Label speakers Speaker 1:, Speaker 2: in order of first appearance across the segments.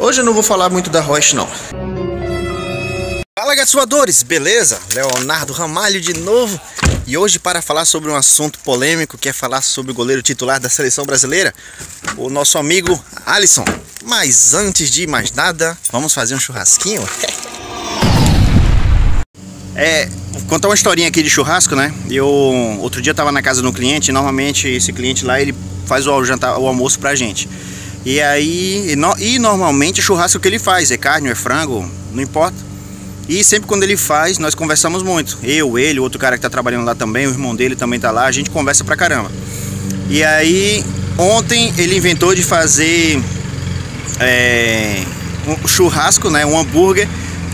Speaker 1: Hoje eu não vou falar muito da Roche não. Fala, gatos voadores, beleza? Leonardo Ramalho de novo. E hoje para falar sobre um assunto polêmico, que é falar sobre o goleiro titular da seleção brasileira, o nosso amigo Alisson. Mas antes de mais nada, vamos fazer um churrasquinho? Vou contar uma historinha aqui de churrasco, né? Outro dia eu tava na casa de um cliente, e normalmente esse cliente lá, ele faz o almoço pra gente. E aí, normalmente o churrasco que ele faz é carne, é frango, não importa. E sempre quando ele faz, nós conversamos muito. Ele, o outro cara que tá trabalhando lá também, o irmão dele também tá lá, a gente conversa pra caramba. E aí, ontem ele inventou de fazer um churrasco, né? Um hambúrguer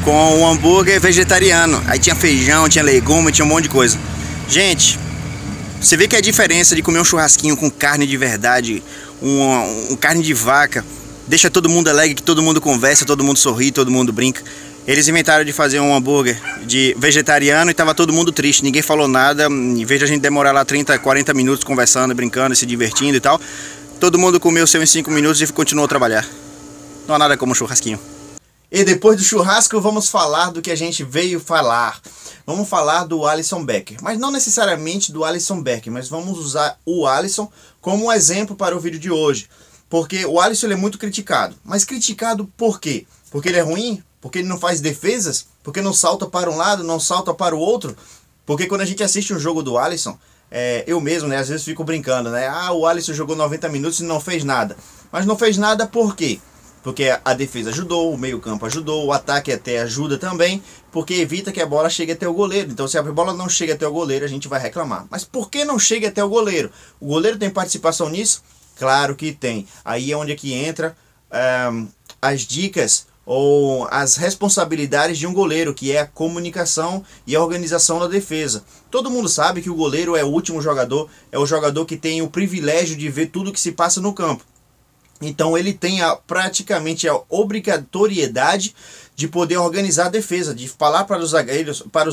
Speaker 1: com um hambúrguer vegetariano. Aí tinha feijão, tinha legume, tinha um monte de coisa. Gente, você vê que a diferença de comer um churrasquinho com carne de verdade, um carne de vaca, deixa todo mundo alegre, que todo mundo conversa, todo mundo sorri, todo mundo brinca. Eles inventaram de fazer um hambúrguer de vegetariano e tava todo mundo triste, ninguém falou nada. Em vez de a gente demorar lá 30, 40 minutos conversando, brincando, se divertindo e tal, todo mundo comeu seu em 5 minutos e continuou a trabalhar. Não há nada como um churrasquinho. E depois do churrasco vamos falar do que a gente veio falar. Vamos falar do Alisson Becker, mas não necessariamente do Alisson Becker, mas vamos usar o Alisson como um exemplo para o vídeo de hoje. Porque o Alisson ele é muito criticado. Mas criticado por quê? Porque ele é ruim? Porque ele não faz defesas? Porque não salta para um lado, não salta para o outro? Porque quando a gente assiste um jogo do Alisson, eu mesmo, né, às vezes fico brincando, né? Ah, o Alisson jogou 90 minutos e não fez nada. Mas não fez nada por quê? Porque a defesa ajudou, o meio campo ajudou, o ataque até ajuda também, porque evita que a bola chegue até o goleiro. Então se a bola não chega até o goleiro, a gente vai reclamar. Mas por que não chega até o goleiro? O goleiro tem participação nisso? Claro que tem. Aí é onde é que entra as dicas ou as responsabilidades de um goleiro, que é a comunicação e a organização da defesa. Todo mundo sabe que o goleiro é o último jogador, é o jogador que tem o privilégio de ver tudo que se passa no campo. Então ele tem praticamente a obrigatoriedade de poder organizar a defesa, de falar para os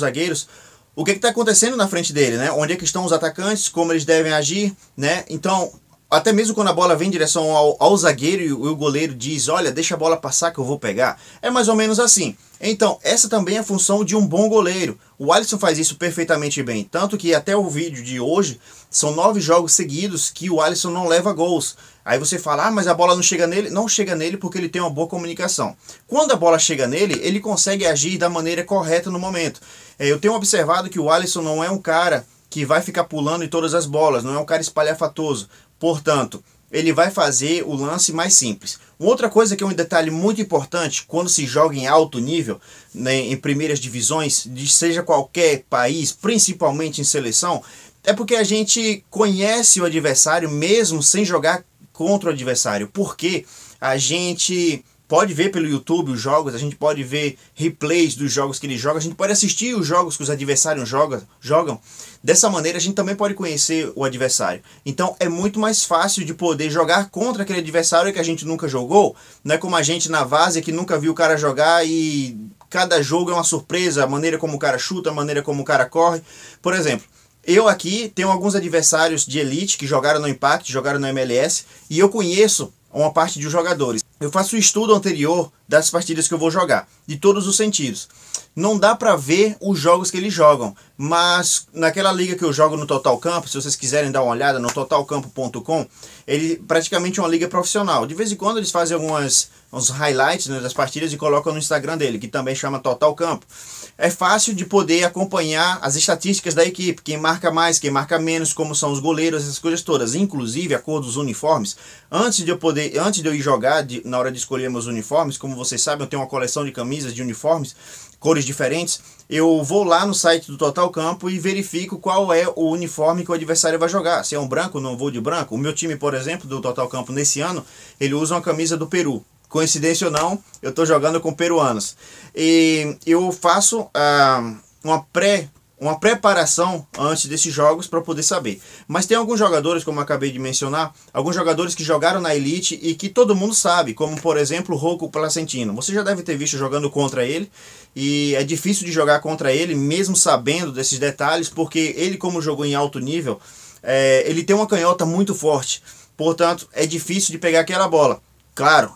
Speaker 1: zagueiros o que está acontecendo na frente dele, né? Onde é que estão os atacantes, como eles devem agir, né? Então, até mesmo quando a bola vem em direção ao zagueiro e o goleiro diz, olha, deixa a bola passar que eu vou pegar. É mais ou menos assim. Então, essa também é a função de um bom goleiro. O Alisson faz isso perfeitamente bem. Tanto que até o vídeo de hoje, são 9 jogos seguidos que o Alisson não leva gols. Aí você fala, mas a bola não chega nele. Não chega nele porque ele tem uma boa comunicação. Quando a bola chega nele, ele consegue agir da maneira correta no momento. Eu tenho observado que o Alisson não é um cara que vai ficar pulando em todas as bolas. Não é um cara espalhafatoso. Portanto, ele vai fazer o lance mais simples. Outra coisa que é um detalhe muito importante quando se joga em alto nível, né, em primeiras divisões, seja qualquer país, principalmente em seleção, é porque a gente conhece o adversário mesmo sem jogar contra o adversário. Porque a gente pode ver pelo YouTube os jogos, a gente pode ver replays dos jogos que ele joga, a gente pode assistir os jogos que os adversários jogam. Dessa maneira a gente também pode conhecer o adversário. Então é muito mais fácil de poder jogar contra aquele adversário que a gente nunca jogou. Não é como a gente na várzea que nunca viu o cara jogar e cada jogo é uma surpresa, a maneira como o cara chuta, a maneira como o cara corre. Por exemplo, eu aqui tenho alguns adversários de elite que jogaram no Impact, jogaram no MLS, e eu conheço uma parte dos jogadores. Eu faço o estudo anterior das partidas que eu vou jogar, de todos os sentidos. Não dá para ver os jogos que eles jogam, mas naquela liga que eu jogo no Total Campo, se vocês quiserem dar uma olhada no totalcampo.com, ele praticamente é uma liga profissional. De vez em quando eles fazem uns highlights, né, das partidas e colocam no Instagram dele, que também chama Total Campo. É fácil de poder acompanhar as estatísticas da equipe, quem marca mais, quem marca menos, como são os goleiros, essas coisas todas, inclusive a cor dos uniformes. Antes de eu ir jogar, na hora de escolher meus uniformes, como vocês sabem, eu tenho uma coleção de camisas de uniformes, cores diferentes. Eu vou lá no site do Total Campo e verifico qual é o uniforme que o adversário vai jogar. Se é um branco, não vou de branco. O meu time, por exemplo, do Total Campo nesse ano, ele usa uma camisa do Peru. Coincidência ou não, eu estou jogando com peruanos. E eu faço uma preparação antes desses jogos para poder saber. Mas tem alguns jogadores, como eu acabei de mencionar, alguns jogadores que jogaram na Elite e que todo mundo sabe, como por exemplo o Rocco Placentino. Você já deve ter visto jogando contra ele, e é difícil de jogar contra ele, mesmo sabendo desses detalhes, porque ele, como jogou em alto nível, ele tem uma canhota muito forte. Portanto, é difícil de pegar aquela bola. Claro,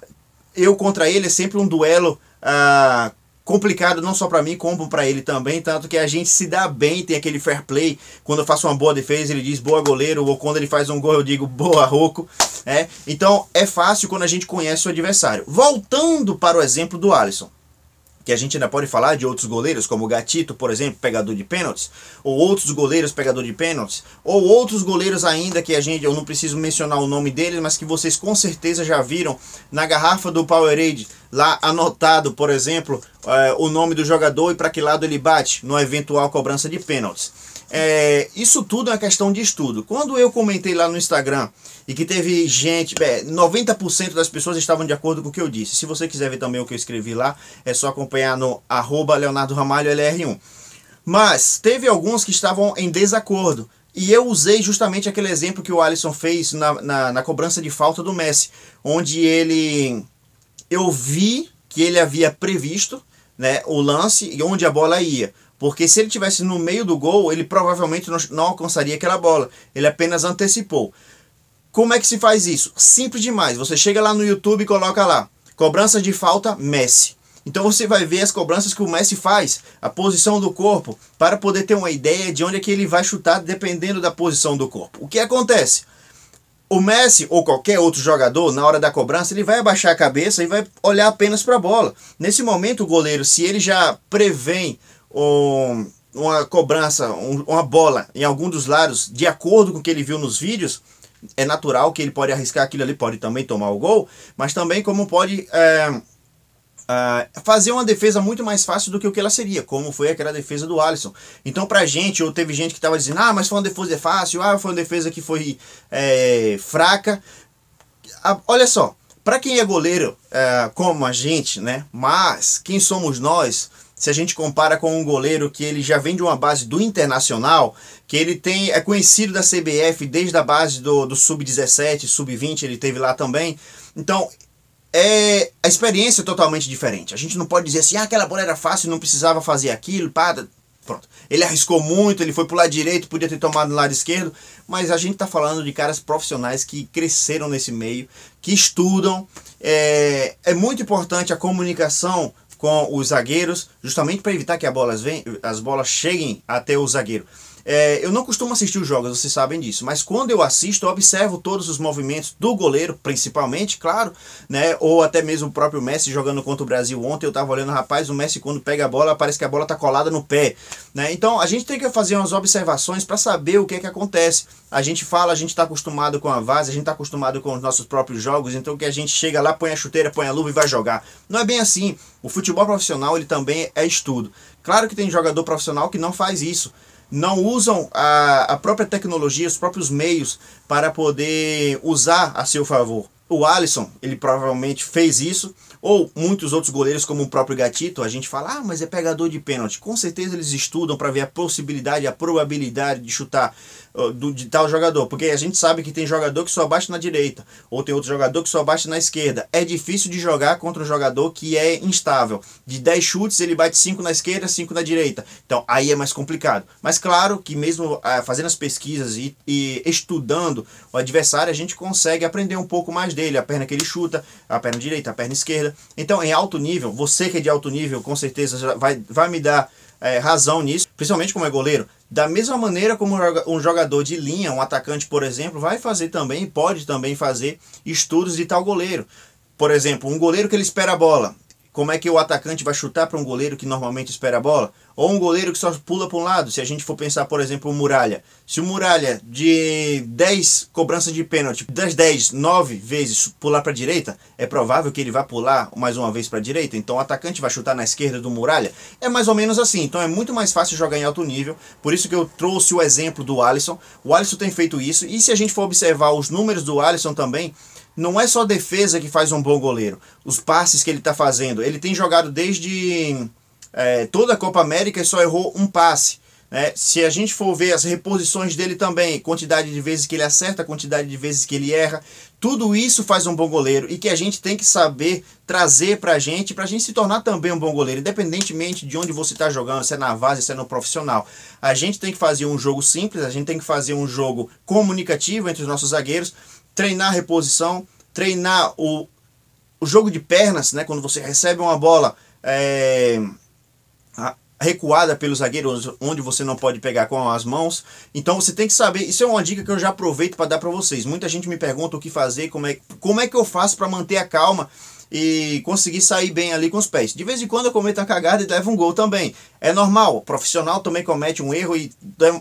Speaker 1: eu contra ele é sempre um duelo complicado, não só para mim, como para ele também, tanto que a gente se dá bem, tem aquele fair play. Quando eu faço uma boa defesa, ele diz boa goleiro, ou quando ele faz um gol eu digo boa Rocco. Então é fácil quando a gente conhece o adversário. Voltando para o exemplo do Alisson, que a gente ainda pode falar de outros goleiros, como o Gatito, por exemplo, pegador de pênaltis, ou outros goleiros pegador de pênaltis, ou outros goleiros ainda que eu não preciso mencionar o nome deles, mas que vocês com certeza já viram na garrafa do Powerade, lá anotado, por exemplo, o nome do jogador e para que lado ele bate, no eventual cobrança de pênaltis. Isso tudo é uma questão de estudo. Quando eu comentei lá no Instagram e que teve gente, 90% das pessoas estavam de acordo com o que eu disse. Se você quiser ver também o que eu escrevi lá, é só acompanhar no @LeonardoRamalhoLR1. Mas teve alguns que estavam em desacordo. E eu usei justamente aquele exemplo que o Alisson fez na cobrança de falta do Messi, onde eu vi que ele havia previsto, né, o lance e onde a bola ia. Porque se ele tivesse no meio do gol, ele provavelmente não alcançaria aquela bola. Ele apenas antecipou. Como é que se faz isso? Simples demais. Você chega lá no YouTube e coloca lá, cobrança de falta Messi. Então você vai ver as cobranças que o Messi faz, a posição do corpo, para poder ter uma ideia de onde é que ele vai chutar, dependendo da posição do corpo. O que acontece? O Messi ou qualquer outro jogador, na hora da cobrança, ele vai abaixar a cabeça e vai olhar apenas para a bola. Nesse momento, o goleiro, se ele já prevê uma cobrança, uma bola em algum dos lados, de acordo com o que ele viu nos vídeos, é natural que ele pode arriscar aquilo ali, pode também tomar o gol, mas também como pode fazer uma defesa muito mais fácil do que o que ela seria, como foi aquela defesa do Alisson. Então pra gente, ou teve gente que estava dizendo, mas foi uma defesa fácil, foi uma defesa que foi fraca. Olha só, para quem é goleiro como a gente, né, mas quem somos nós? Se a gente compara com um goleiro que ele já vem de uma base do Internacional, que ele é conhecido da CBF desde a base do Sub-17, Sub-20, ele teve lá também. Então, a experiência é totalmente diferente. A gente não pode dizer assim, aquela bola era fácil, não precisava fazer aquilo, pronto. Ele arriscou muito, ele foi pro lado direito, podia ter tomado no lado esquerdo, mas a gente está falando de caras profissionais que cresceram nesse meio, que estudam. É muito importante a comunicação com os zagueiros, justamente para evitar que as bolas cheguem até o zagueiro. Eu não costumo assistir os jogos, vocês sabem disso, mas quando eu assisto, eu observo todos os movimentos do goleiro, principalmente, claro, né? Ou até mesmo o próprio Messi jogando contra o Brasil ontem, eu tava olhando, rapaz, o Messi quando pega a bola, parece que a bola tá colada no pé, né? Então a gente tem que fazer umas observações para saber o que é que acontece. A gente fala, a gente tá acostumado com a várzea, a gente tá acostumado com os nossos próprios jogos, então que a gente chega lá, põe a chuteira, põe a luva e vai jogar. Não é bem assim. O futebol profissional, ele também é estudo. Claro que tem jogador profissional que não faz isso. Não usam a própria tecnologia, os próprios meios para poder usar a seu favor. O Alisson, ele provavelmente fez isso, ou muitos outros goleiros, como o próprio Gatito, a gente fala, mas é pegador de pênalti. Com certeza eles estudam para ver a possibilidade, a probabilidade de chutar de tal jogador, porque a gente sabe que tem jogador que só bate na direita, ou tem outro jogador que só bate na esquerda. É difícil de jogar contra um jogador que é instável. De 10 chutes ele bate 5 na esquerda, 5 na direita. Então aí é mais complicado. Mas claro que mesmo fazendo as pesquisas e estudando o adversário, a gente consegue aprender um pouco mais dele, a perna que ele chuta, a perna direita, a perna esquerda. Então em alto nível, você que é de alto nível, com certeza vai me dar razão nisso, principalmente como é goleiro. Da mesma maneira como um jogador de linha, um atacante, por exemplo, vai fazer também, pode também fazer estudos de tal goleiro. Por exemplo, um goleiro que ele espera a bola. Como é que o atacante vai chutar para um goleiro que normalmente espera a bola? Ou um goleiro que só pula para um lado. Se a gente for pensar, por exemplo, o Muralha. Se o Muralha, de 10 cobranças de pênalti, das 10, 9 vezes pular para a direita, é provável que ele vá pular mais uma vez para a direita. Então o atacante vai chutar na esquerda do Muralha. É mais ou menos assim. Então é muito mais fácil jogar em alto nível. Por isso que eu trouxe o exemplo do Alisson. O Alisson tem feito isso. E se a gente for observar os números do Alisson também, não é só defesa que faz um bom goleiro. Os passes que ele está fazendo. Ele tem jogado desde toda a Copa América e só errou um passe. Se a gente for ver as reposições dele também, quantidade de vezes que ele acerta, quantidade de vezes que ele erra, tudo isso faz um bom goleiro e que a gente tem que saber trazer pra gente se tornar também um bom goleiro, independentemente de onde você está jogando, se é na várzea, se é no profissional. A gente tem que fazer um jogo simples, a gente tem que fazer um jogo comunicativo entre os nossos zagueiros, treinar a reposição, treinar o jogo de pernas, né, quando você recebe uma bola recuada pelo zagueiro, onde você não pode pegar com as mãos. Então você tem que saber, isso é uma dica que eu já aproveito para dar para vocês. Muita gente me pergunta o que fazer, como é que eu faço para manter a calma e conseguir sair bem ali com os pés. De vez em quando eu cometo uma cagada e levo um gol também. É normal, o profissional também comete um erro e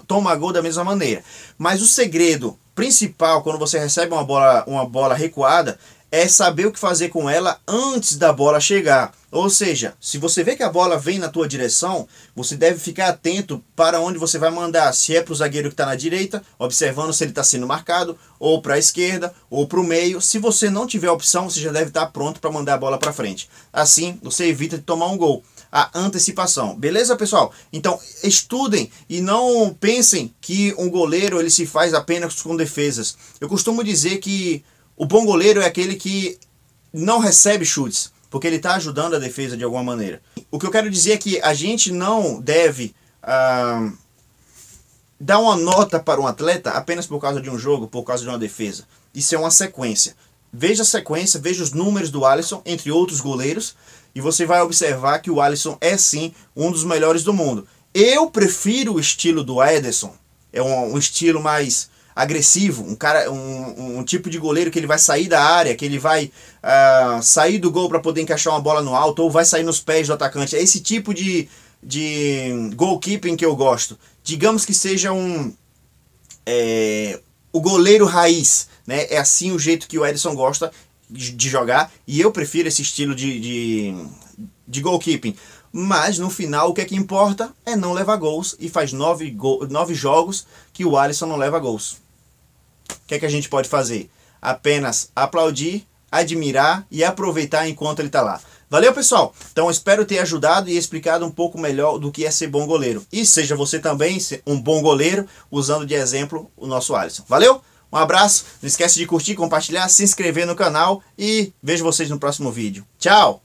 Speaker 1: toma gol da mesma maneira. Mas o segredo principal quando você recebe uma bola recuada é saber o que fazer com ela antes da bola chegar. Ou seja, se você vê que a bola vem na tua direção, você deve ficar atento para onde você vai mandar. Se é para o zagueiro que está na direita, observando se ele está sendo marcado, ou para a esquerda, ou para o meio. Se você não tiver opção, você já deve estar pronto para mandar a bola para frente. Assim, você evita de tomar um gol. A antecipação. Beleza, pessoal? Então, estudem e não pensem que um goleiro ele se faz apenas com defesas. Eu costumo dizer que o bom goleiro é aquele que não recebe chutes, porque ele está ajudando a defesa de alguma maneira. O que eu quero dizer é que a gente não deve dar uma nota para um atleta apenas por causa de um jogo, por causa de uma defesa. Isso é uma sequência. Veja a sequência, veja os números do Alisson, entre outros goleiros, e você vai observar que o Alisson é sim um dos melhores do mundo. Eu prefiro o estilo do Ederson, é um estilo mais agressivo, um tipo de goleiro que ele vai sair da área, que ele vai sair do gol para poder encaixar uma bola no alto, ou vai sair nos pés do atacante. É esse tipo de goalkeeping que eu gosto. Digamos que seja o goleiro raiz, né? É assim o jeito que o Ederson gosta de jogar, e eu prefiro esse estilo de goalkeeping. Mas no final o que é que importa é não levar gols, e faz 9 jogos que o Alisson não leva gols. O que é que a gente pode fazer? Apenas aplaudir, admirar e aproveitar enquanto ele está lá. Valeu, pessoal? Então espero ter ajudado e explicado um pouco melhor do que é ser bom goleiro. E seja você também um bom goleiro, usando de exemplo o nosso Alisson. Valeu? Um abraço, não esquece de curtir, compartilhar, se inscrever no canal e vejo vocês no próximo vídeo. Tchau!